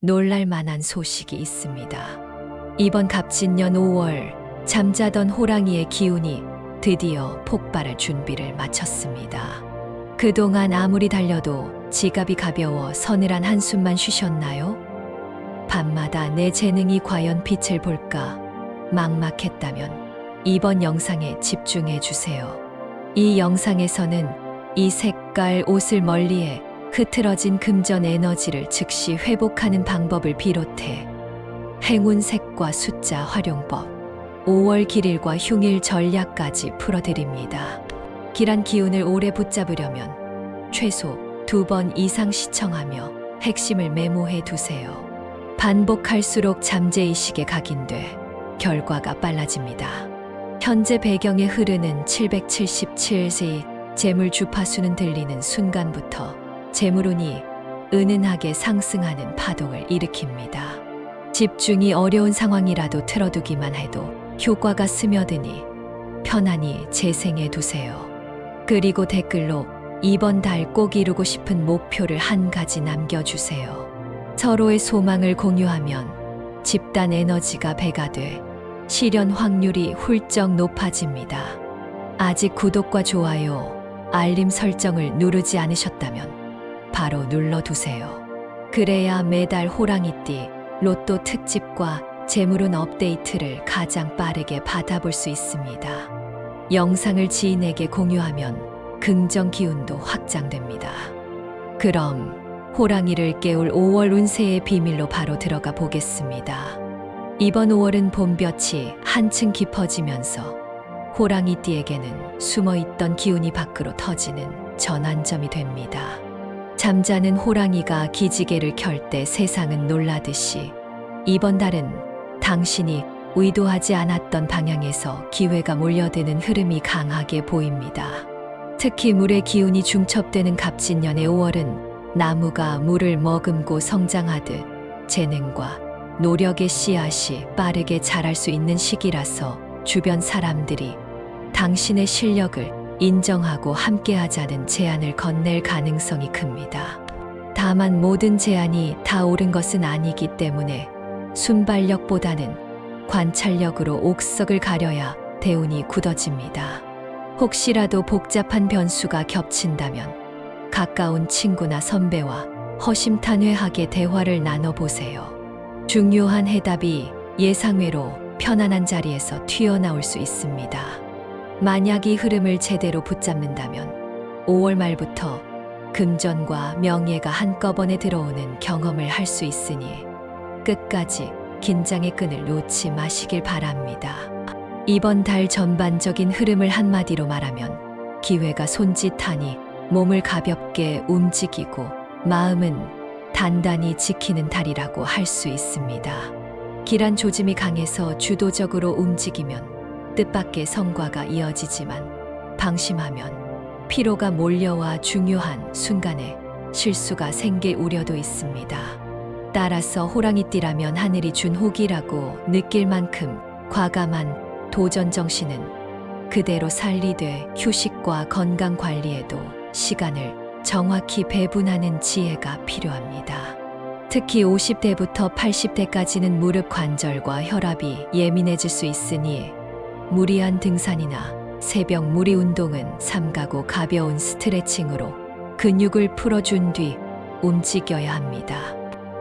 놀랄 만한 소식이 있습니다. 이번 갑진년 5월 잠자던 호랑이의 기운이 드디어 폭발할 준비를 마쳤습니다. 그동안 아무리 달려도 지갑이 가벼워 서늘한 한숨만 쉬셨나요? 밤마다 내 재능이 과연 빛을 볼까 막막했다면 이번 영상에 집중해 주세요. 이 영상에서는 이 색깔 옷을 멀리해 흐트러진 금전 에너지를 즉시 회복하는 방법을 비롯해 행운색과 숫자 활용법, 5월 길일과 흉일 전략까지 풀어드립니다. 길한 기운을 오래 붙잡으려면 최소 2번 이상 시청하며 핵심을 메모해 두세요. 반복할수록 잠재의식에 각인돼 결과가 빨라집니다. 현재 배경에 흐르는 777세 재물 주파수는 들리는 순간부터 재물운이 은은하게 상승하는 파동을 일으킵니다. 집중이 어려운 상황이라도 틀어두기만 해도 효과가 스며드니 편안히 재생해 두세요. 그리고 댓글로 이번 달 꼭 이루고 싶은 목표를 한 가지 남겨주세요. 서로의 소망을 공유하면 집단 에너지가 배가 돼 실현 확률이 훌쩍 높아집니다. 아직 구독과 좋아요, 알림 설정을 누르지 않으셨다면 바로 눌러두세요. 그래야 매달 호랑이띠 로또 특집과 재물운 업데이트를 가장 빠르게 받아볼 수 있습니다. 영상을 지인에게 공유하면 긍정 기운도 확장됩니다. 그럼 호랑이를 깨울 5월 운세의 비밀로 바로 들어가 보겠습니다. 이번 5월은 봄볕이 한층 깊어지면서 호랑이띠에게는 숨어있던 기운이 밖으로 터지는 전환점이 됩니다. 잠자는 호랑이가 기지개를 켤 때 세상은 놀라듯이 이번 달은 당신이 의도하지 않았던 방향에서 기회가 몰려드는 흐름이 강하게 보입니다. 특히 물의 기운이 중첩되는 갑진년의 5월은 나무가 물을 머금고 성장하듯 재능과 노력의 씨앗이 빠르게 자랄 수 있는 시기라서 주변 사람들이 당신의 실력을 인정하고 함께하자는 제안을 건넬 가능성이 큽니다. 다만 모든 제안이 다 옳은 것은 아니기 때문에 순발력보다는 관찰력으로 옥석을 가려야 대운이 굳어집니다. 혹시라도 복잡한 변수가 겹친다면 가까운 친구나 선배와 허심탄회하게 대화를 나눠보세요. 중요한 해답이 예상외로 편안한 자리에서 튀어나올 수 있습니다. 만약 이 흐름을 제대로 붙잡는다면 5월 말부터 금전과 명예가 한꺼번에 들어오는 경험을 할 수 있으니 끝까지 긴장의 끈을 놓지 마시길 바랍니다. 이번 달 전반적인 흐름을 한마디로 말하면 기회가 손짓하니 몸을 가볍게 움직이고 마음은 단단히 지키는 달이라고 할 수 있습니다. 길한 조짐이 강해서 주도적으로 움직이면 뜻밖의 성과가 이어지지만 방심하면 피로가 몰려와 중요한 순간에 실수가 생길 우려도 있습니다. 따라서 호랑이띠라면 하늘이 준 호기라고 느낄 만큼 과감한 도전 정신은 그대로 살리되 휴식과 건강 관리에도 시간을 정확히 배분하는 지혜가 필요합니다. 특히 50대부터 80대까지는 무릎 관절과 혈압이 예민해질 수 있으니 무리한 등산이나 새벽 무리 운동은 삼가고 가벼운 스트레칭으로 근육을 풀어준 뒤 움직여야 합니다.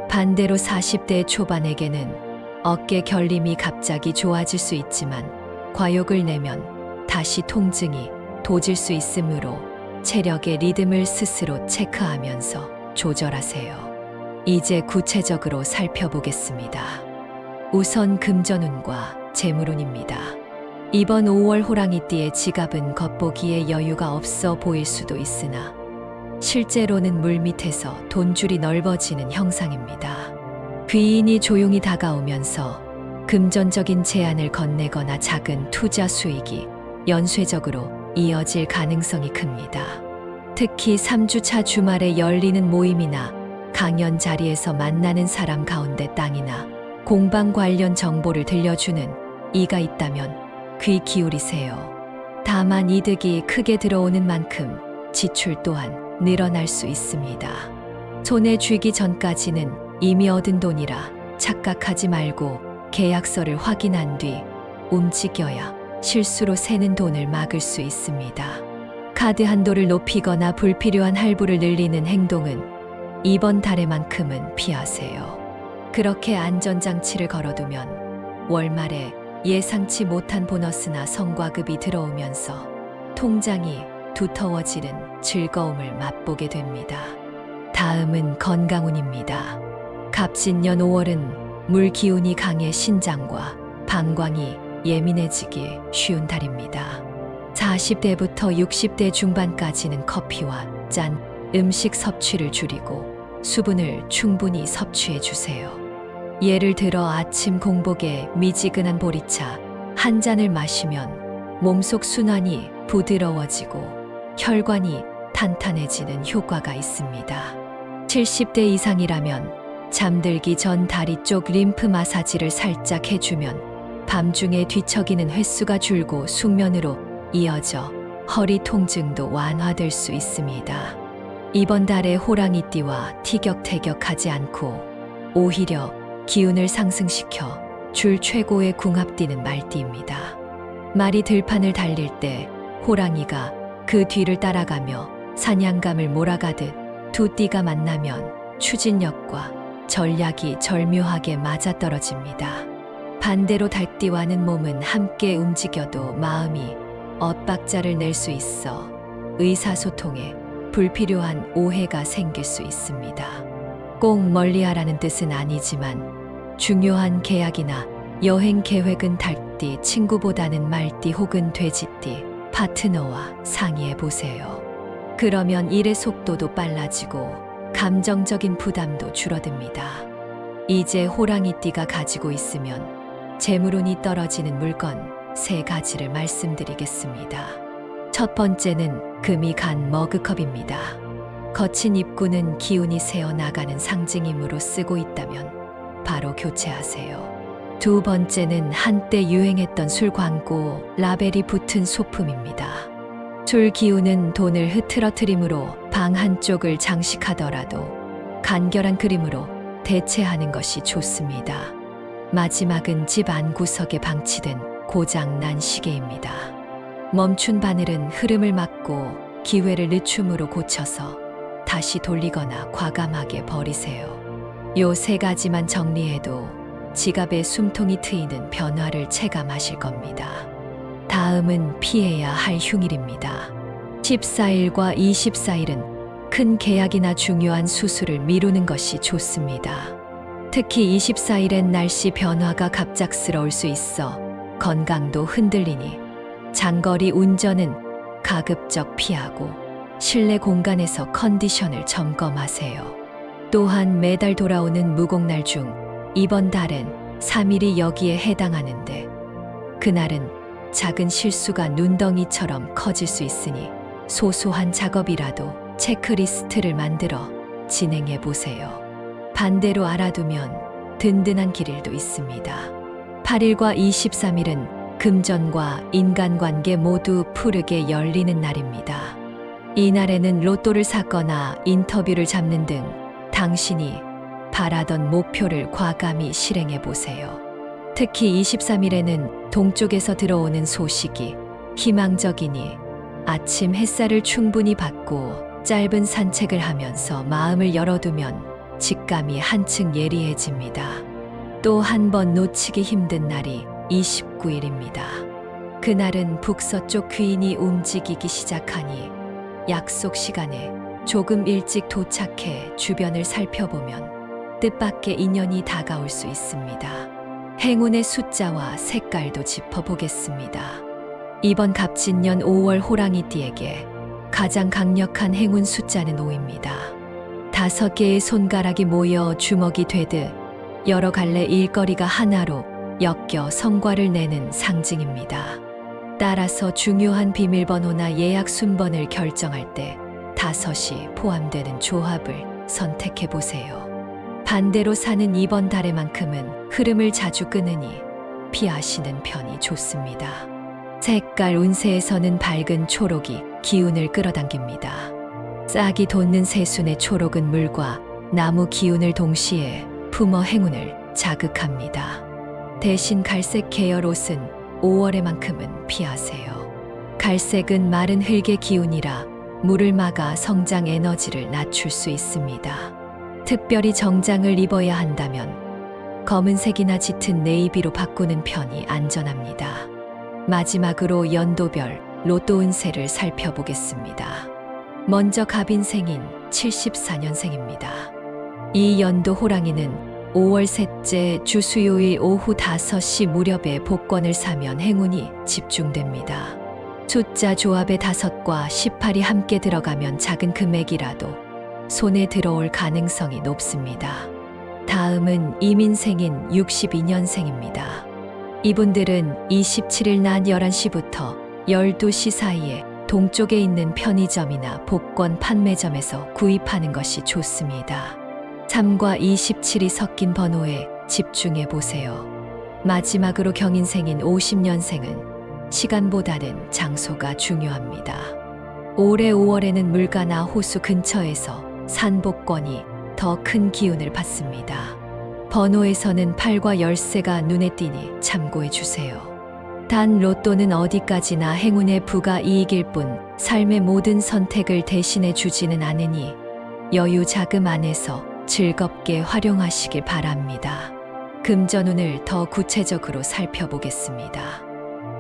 반대로 40대 초반에게는 어깨 결림이 갑자기 좋아질 수 있지만 과욕을 내면 다시 통증이 도질 수 있으므로 체력의 리듬을 스스로 체크하면서 조절하세요. 이제 구체적으로 살펴보겠습니다. 우선 금전운과 재물운입니다. 이번 5월 호랑이띠의 지갑은 겉보기에 여유가 없어 보일 수도 있으나 실제로는 물밑에서 돈줄이 넓어지는 형상입니다. 귀인이 조용히 다가오면서 금전적인 제안을 건네거나 작은 투자 수익이 연쇄적으로 이어질 가능성이 큽니다. 특히 3주차 주말에 열리는 모임이나 강연 자리에서 만나는 사람 가운데 땅이나 공방 관련 정보를 들려주는 이가 있다면 귀 기울이세요. 다만 이득이 크게 들어오는 만큼 지출 또한 늘어날 수 있습니다. 손에 쥐기 전까지는 이미 얻은 돈이라 착각하지 말고 계약서를 확인한 뒤 움직여야 실수로 새는 돈을 막을 수 있습니다. 카드 한도를 높이거나 불필요한 할부를 늘리는 행동은 이번 달에만큼은 피하세요. 그렇게 안전장치를 걸어두면 월말에 예상치 못한 보너스나 성과급이 들어오면서 통장이 두터워지는 즐거움을 맛보게 됩니다. 다음은 건강운입니다. 갑진년 5월은 물 기운이 강해 신장과 방광이 예민해지기 쉬운 달입니다. 40대부터 60대 중반까지는 커피와 짠 음식 섭취를 줄이고 수분을 충분히 섭취해 주세요. 예를 들어 아침 공복에 미지근한 보리차 한 잔을 마시면 몸속 순환이 부드러워지고 혈관이 탄탄해지는 효과가 있습니다. 70대 이상이라면 잠들기 전 다리 쪽 림프 마사지를 살짝 해주면 밤중에 뒤척이는 횟수가 줄고 숙면으로 이어져 허리 통증도 완화될 수 있습니다. 이번 달에 호랑이띠와 티격태격하지 않고 오히려 기운을 상승시켜 줄 최고의 궁합띠는 말띠입니다. 말이 들판을 달릴 때 호랑이가 그 뒤를 따라가며 사냥감을 몰아가듯 두 띠가 만나면 추진력과 전략이 절묘하게 맞아떨어집니다. 반대로 닭띠와는 몸은 함께 움직여도 마음이 엇박자를 낼 수 있어 의사소통에 불필요한 오해가 생길 수 있습니다. 꼭 멀리하라는 뜻은 아니지만 중요한 계약이나 여행 계획은 닭띠 친구보다는 말띠 혹은 돼지띠 파트너와 상의해 보세요. 그러면 일의 속도도 빨라지고 감정적인 부담도 줄어듭니다. 이제 호랑이띠가 가지고 있으면 재물운이 떨어지는 물건 3가지를 말씀드리겠습니다. 첫 번째는 금이 간 머그컵입니다. 거친 입구는 기운이 새어나가는 상징임으로 쓰고 있다면 바로 교체하세요. 두 번째는 한때 유행했던 술 광고 라벨이 붙은 소품입니다. 술 기운은 돈을 흐트러뜨림으로 방 한쪽을 장식하더라도 간결한 그림으로 대체하는 것이 좋습니다. 마지막은 집 안구석에 방치된 고장난 시계입니다. 멈춘 바늘은 흐름을 막고 기회를 늦춤으로 고쳐서 다시 돌리거나 과감하게 버리세요. 요 3가지만 정리해도 지갑에 숨통이 트이는 변화를 체감하실 겁니다. 다음은 피해야 할 흉일입니다. 14일과 24일은 큰 계약이나 중요한 수술을 미루는 것이 좋습니다. 특히 24일엔 날씨 변화가 갑작스러울 수 있어 건강도 흔들리니 장거리 운전은 가급적 피하고 실내 공간에서 컨디션을 점검하세요. 또한 매달 돌아오는 무곡날 중 이번 달엔 3일이 여기에 해당하는데 그날은 작은 실수가 눈덩이처럼 커질 수 있으니 소소한 작업이라도 체크리스트를 만들어 진행해 보세요. 반대로 알아두면 든든한 길일도 있습니다. 8일과 23일은 금전과 인간관계 모두 푸르게 열리는 날입니다. 이 날에는 로또를 사거나 인터뷰를 잡는 등 당신이 바라던 목표를 과감히 실행해 보세요. 특히 23일에는 동쪽에서 들어오는 소식이 희망적이니 아침 햇살을 충분히 받고 짧은 산책을 하면서 마음을 열어두면 직감이 한층 예리해집니다. 또 한 번 놓치기 힘든 날이 29일입니다. 그날은 북서쪽 귀인이 움직이기 시작하니 약속 시간에 조금 일찍 도착해 주변을 살펴보면 뜻밖의 인연이 다가올 수 있습니다. 행운의 숫자와 색깔도 짚어보겠습니다. 이번 갑진년 5월 호랑이띠에게 가장 강력한 행운 숫자는 5입니다. 5개의 손가락이 모여 주먹이 되듯 여러 갈래 일거리가 하나로 엮여 성과를 내는 상징입니다. 따라서 중요한 비밀번호나 예약 순번을 결정할 때 5이 포함되는 조합을 선택해 보세요. 반대로 사는 이번 달에만큼은 흐름을 자주 끊으니 피하시는 편이 좋습니다. 색깔 운세에서는 밝은 초록이 기운을 끌어당깁니다. 싹이 돋는 새순의 초록은 물과 나무 기운을 동시에 품어 행운을 자극합니다. 대신 갈색 계열 옷은 5월에만큼은 피하세요. 갈색은 마른 흙의 기운이라 물을 막아 성장 에너지를 낮출 수 있습니다. 특별히 정장을 입어야 한다면 검은색이나 짙은 네이비로 바꾸는 편이 안전합니다. 마지막으로 연도별 로또 운세를 살펴보겠습니다. 먼저 갑인생인 74년생입니다. 이 연도 호랑이는 5월 셋째 주 수요일 오후 5시 무렵에 복권을 사면 행운이 집중됩니다. 숫자 조합의 5과 18이 함께 들어가면 작은 금액이라도 손에 들어올 가능성이 높습니다. 다음은 이민생인 62년생입니다. 이분들은 27일 낮 11시부터 12시 사이에 동쪽에 있는 편의점이나 복권 판매점에서 구입하는 것이 좋습니다. 3과 27이 섞인 번호에 집중해 보세요. 마지막으로 경인생인 50년생은 시간보다는 장소가 중요합니다. 올해 5월에는 물가나 호수 근처에서 산 복권이 더 큰 기운을 받습니다. 번호에서는 8과 열쇠가 눈에 띄니 참고해 주세요. 단 로또는 어디까지나 행운의 부가이익일 뿐 삶의 모든 선택을 대신해 주지는 않으니 여유 자금 안에서 즐겁게 활용하시길 바랍니다. 금전운을 더 구체적으로 살펴보겠습니다.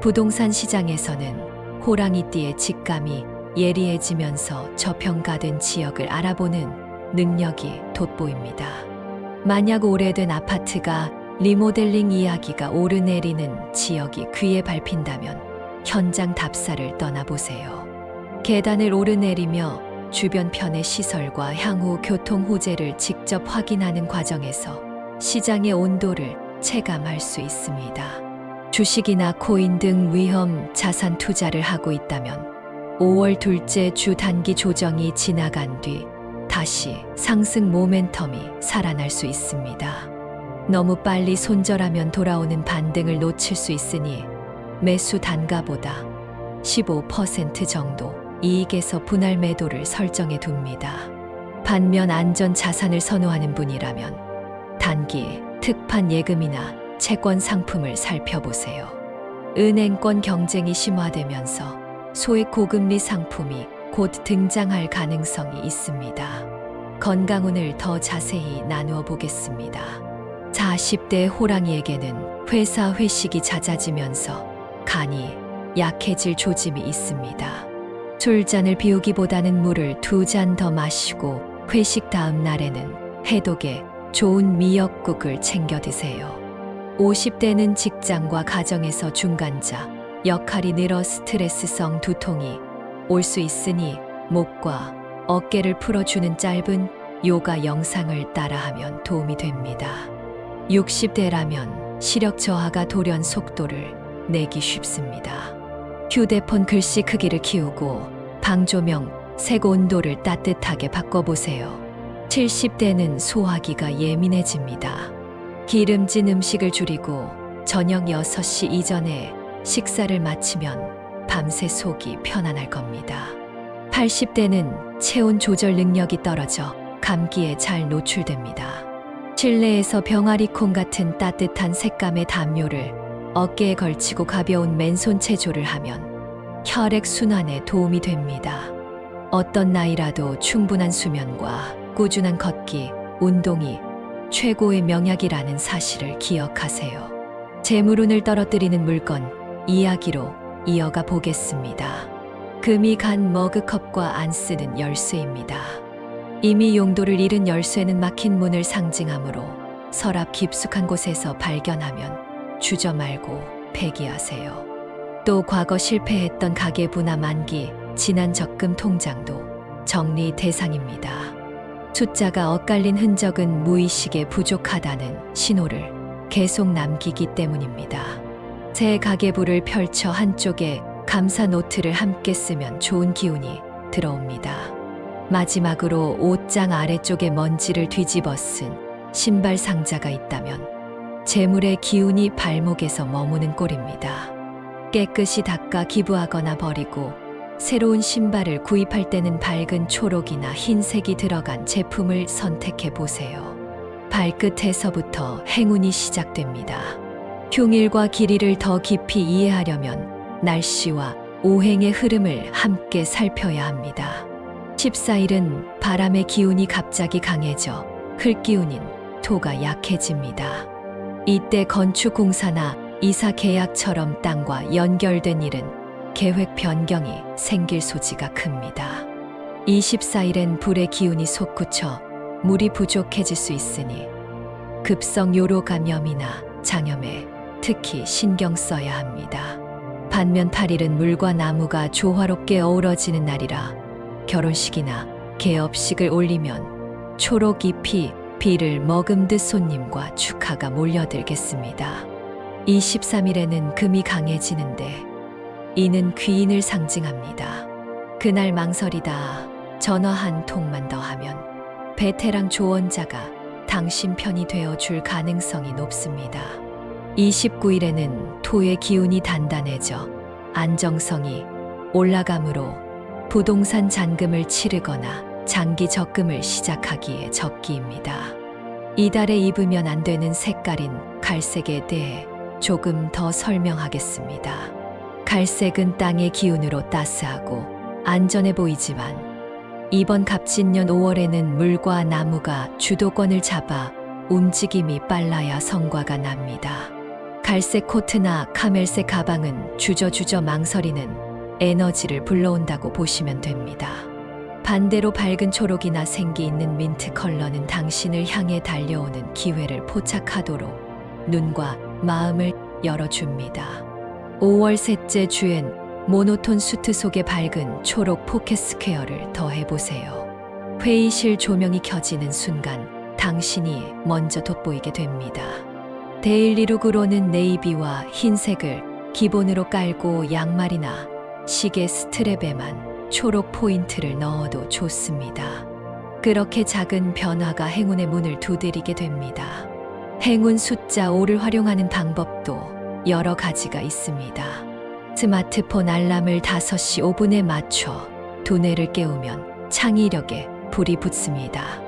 부동산 시장에서는 호랑이띠의 직감이 예리해지면서 저평가된 지역을 알아보는 능력이 돋보입니다. 만약 오래된 아파트가 리모델링 이야기가 오르내리는 지역이 귀에 밟힌다면 현장 답사를 떠나보세요. 계단을 오르내리며 주변편의 시설과 향후 교통 호재를 직접 확인하는 과정에서 시장의 온도를 체감할 수 있습니다. 주식이나 코인 등 위험 자산 투자를 하고 있다면 5월 둘째 주 단기 조정이 지나간 뒤 다시 상승 모멘텀이 살아날 수 있습니다. 너무 빨리 손절하면 돌아오는 반등을 놓칠 수 있으니 매수 단가보다 15% 정도 이익에서 분할 매도를 설정해 둡니다. 반면 안전 자산을 선호하는 분이라면 단기 특판 예금이나 채권 상품을 살펴보세요. 은행권 경쟁이 심화되면서 소액 고금리 상품이 곧 등장할 가능성이 있습니다. 건강운을 더 자세히 나누어 보겠습니다. 40대 호랑이에게는 회사 회식이 잦아지면서 간이 약해질 조짐이 있습니다. 술잔을 비우기보다는 물을 2잔 더 마시고 회식 다음 날에는 해독에 좋은 미역국을 챙겨 드세요. 50대는 직장과 가정에서 중간자 역할이 늘어 스트레스성 두통이 올 수 있으니 목과 어깨를 풀어주는 짧은 요가 영상을 따라하면 도움이 됩니다. 60대라면 시력 저하가 돌연 속도를 내기 쉽습니다. 휴대폰 글씨 크기를 키우고 방 조명, 색 온도를 따뜻하게 바꿔보세요. 70대는 소화기가 예민해집니다. 기름진 음식을 줄이고 저녁 6시 이전에 식사를 마치면 밤새 속이 편안할 겁니다. 80대는 체온 조절 능력이 떨어져 감기에 잘 노출됩니다. 실내에서 병아리콩 같은 따뜻한 색감의 담요를 어깨에 걸치고 가벼운 맨손 체조를 하면 혈액 순환에 도움이 됩니다. 어떤 나이라도 충분한 수면과 꾸준한 걷기, 운동이 최고의 명약이라는 사실을 기억하세요. 재물운을 떨어뜨리는 물건 이야기로 이어가 보겠습니다. 금이 간 머그컵과 안 쓰는 열쇠입니다. 이미 용도를 잃은 열쇠는 막힌 문을 상징하므로 서랍 깊숙한 곳에서 발견하면 주저 말고 폐기하세요. 또 과거 실패했던 가계부나 만기, 지난 적금 통장도 정리 대상입니다. 숫자가 엇갈린 흔적은 무의식에 부족하다는 신호를 계속 남기기 때문입니다. 새 가계부를 펼쳐 한쪽에 감사 노트를 함께 쓰면 좋은 기운이 들어옵니다. 마지막으로 옷장 아래쪽에 먼지를 뒤집어 쓴 신발 상자가 있다면 재물의 기운이 발목에서 머무는 꼴입니다. 깨끗이 닦아 기부하거나 버리고 새로운 신발을 구입할 때는 밝은 초록이나 흰색이 들어간 제품을 선택해 보세요. 발끝에서부터 행운이 시작됩니다. 흉일과 길이를 더 깊이 이해하려면 날씨와 오행의 흐름을 함께 살펴야 합니다. 14일은 바람의 기운이 갑자기 강해져 흙기운인 토가 약해집니다. 이때 건축 공사나 이사 계약처럼 땅과 연결된 일은 계획 변경이 생길 소지가 큽니다. 24일엔 불의 기운이 솟구쳐 물이 부족해질 수 있으니 급성 요로 감염이나 장염에 특히 신경 써야 합니다. 반면 8일은 물과 나무가 조화롭게 어우러지는 날이라 결혼식이나 개업식을 올리면 초록 잎이 비를 머금듯 손님과 축하가 몰려들겠습니다. 23일에는 금이 강해지는데 이는 귀인을 상징합니다. 그날 망설이다 전화 한 통만 더 하면 베테랑 조언자가 당신 편이 되어줄 가능성이 높습니다. 29일에는 토의 기운이 단단해져 안정성이 올라가므로 부동산 잔금을 치르거나 장기 적금을 시작하기에 적기입니다. 이달에 입으면 안 되는 색깔인 갈색에 대해 조금 더 설명하겠습니다. 갈색은 땅의 기운으로 따스하고 안전해 보이지만 이번 갑진년 5월에는 물과 나무가 주도권을 잡아 움직임이 빨라야 성과가 납니다. 갈색 코트나 카멜색 가방은 주저주저 망설이는 에너지를 불러온다고 보시면 됩니다. 반대로 밝은 초록이나 생기 있는 민트 컬러는 당신을 향해 달려오는 기회를 포착하도록 눈과 마음을 열어줍니다. 5월 셋째 주엔 모노톤 수트 속에 밝은 초록 포켓 스퀘어를 더해보세요. 회의실 조명이 켜지는 순간 당신이 먼저 돋보이게 됩니다. 데일리룩으로는 네이비와 흰색을 기본으로 깔고 양말이나 시계 스트랩에만 초록 포인트를 넣어도 좋습니다. 그렇게 작은 변화가 행운의 문을 두드리게 됩니다. 행운 숫자 5를 활용하는 방법도 여러 가지가 있습니다. 스마트폰 알람을 5시 5분에 맞춰 두뇌를 깨우면 창의력에 불이 붙습니다.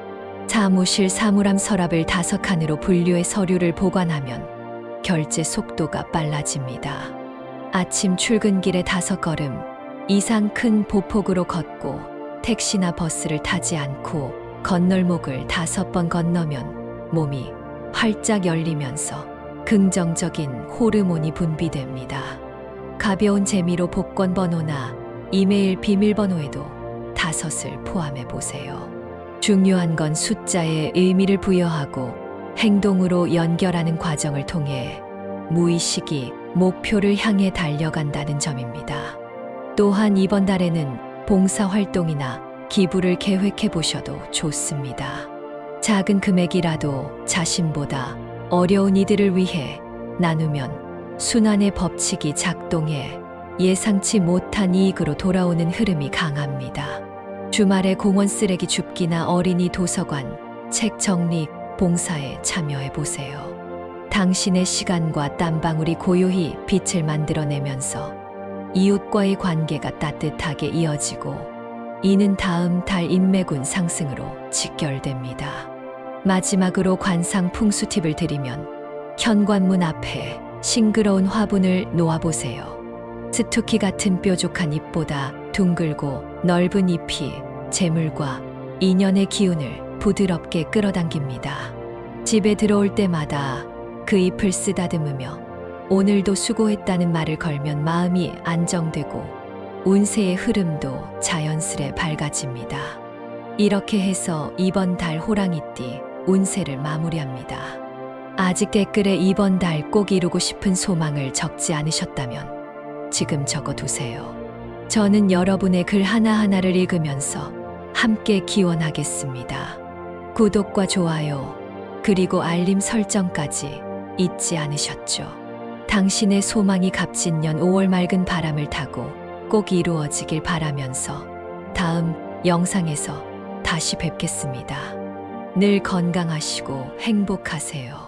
사무실 사물함 서랍을 5칸으로 분류해 서류를 보관하면 결제 속도가 빨라집니다. 아침 출근길에 5걸음 이상 큰 보폭으로 걷고 택시나 버스를 타지 않고 건널목을 5번 건너면 몸이 활짝 열리면서 긍정적인 호르몬이 분비됩니다. 가벼운 재미로 복권 번호나 이메일 비밀번호에도 5을 포함해 보세요. 중요한 건 숫자에 의미를 부여하고 행동으로 연결하는 과정을 통해 무의식이 목표를 향해 달려간다는 점입니다. 또한 이번 달에는 봉사활동이나 기부를 계획해 보셔도 좋습니다. 작은 금액이라도 자신보다 어려운 이들을 위해 나누면 순환의 법칙이 작동해 예상치 못한 이익으로 돌아오는 흐름이 강합니다. 주말에 공원 쓰레기 줍기나 어린이 도서관, 책 정리, 봉사에 참여해 보세요. 당신의 시간과 땀방울이 고요히 빛을 만들어내면서 이웃과의 관계가 따뜻하게 이어지고 이는 다음 달 인매군 상승으로 직결됩니다. 마지막으로 관상 풍수 팁을 드리면 현관문 앞에 싱그러운 화분을 놓아보세요. 스투키 같은 뾰족한 잎보다 둥글고 넓은 잎이 재물과 인연의 기운을 부드럽게 끌어당깁니다. 집에 들어올 때마다 그 잎을 쓰다듬으며 오늘도 수고했다는 말을 걸면 마음이 안정되고 운세의 흐름도 자연스레 밝아집니다. 이렇게 해서 이번 달 호랑이띠 운세를 마무리합니다. 아직 댓글에 이번 달 꼭 이루고 싶은 소망을 적지 않으셨다면 지금 적어두세요. 저는 여러분의 글 하나하나를 읽으면서 함께 기원하겠습니다. 구독과 좋아요, 그리고 알림 설정까지 잊지 않으셨죠? 당신의 소망이 갑진년 5월 맑은 바람을 타고 꼭 이루어지길 바라면서 다음 영상에서 다시 뵙겠습니다. 늘 건강하시고 행복하세요.